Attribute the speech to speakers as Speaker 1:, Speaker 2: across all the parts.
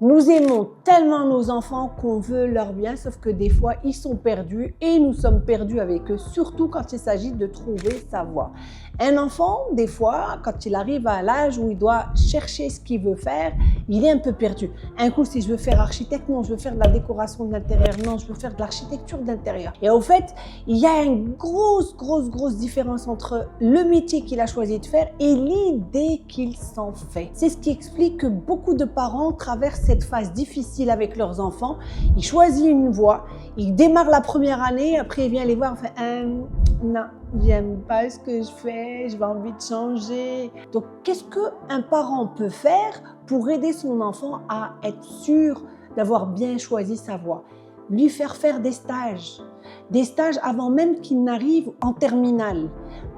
Speaker 1: Nous aimons tellement nos enfants qu'on veut leur bien, sauf que des fois, ils sont perdus et nous sommes perdus avec eux, surtout quand il s'agit de trouver sa voie. Un enfant, des fois, quand il arrive à l'âge où il doit chercher ce qu'il veut faire, il est un peu perdu. Un coup, si je veux faire architecte, non, je veux faire de la décoration d'intérieur, non, je veux faire de l'architecture d'intérieur. Et au fait, il y a une grosse différence entre le métier qu'il a choisi de faire et l'idée qu'il s'en fait. C'est ce qui explique que beaucoup de parents traversent cette phase difficile avec leurs enfants. Ils choisissent une voie, ils démarrent la première année, après il vient les voir, enfin, non, j'aime pas ce que je fais, j'ai envie de changer. Donc, qu'est-ce qu'un parent peut faire pour aider son enfant à être sûr d'avoir bien choisi sa voie? Lui faire des stages avant même qu'il n'arrive en terminale.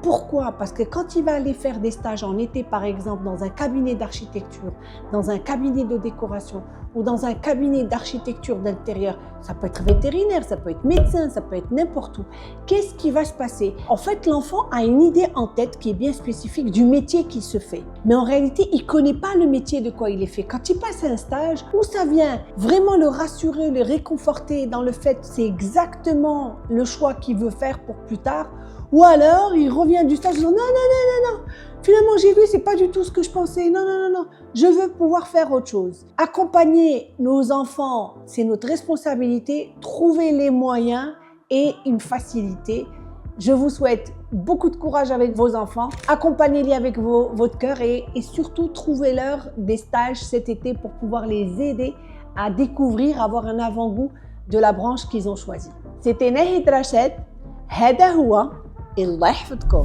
Speaker 1: Pourquoi? Parce que quand il va aller faire des stages en été, par exemple, dans un cabinet d'architecture, dans un cabinet de décoration ou dans un cabinet d'architecture d'intérieur, ça peut être vétérinaire, ça peut être médecin, ça peut être n'importe où. Qu'est-ce qui va se passer? En fait, l'enfant a une idée en tête qui est bien spécifique du métier qu'il se fait. Mais en réalité, il ne connaît pas le métier de quoi il est fait. Quand il passe un stage, où ça vient vraiment le rassurer, le réconforter dans le fait que c'est exactement le choix qu'il veut faire pour plus tard, ou alors il revient du stage en disant non, finalement j'ai vu, c'est pas du tout ce que je pensais, non, je veux pouvoir faire autre chose. Accompagner nos enfants, c'est notre responsabilité, trouver les moyens et une facilité. Je vous souhaite beaucoup de courage avec vos enfants, accompagnez-les avec votre cœur et surtout trouvez-leur des stages cet été pour pouvoir les aider à découvrir, avoir un avant-goût de la branche qu'ils ont choisie. C'était Nahid Rachid, هذا هو الله يحفظكم.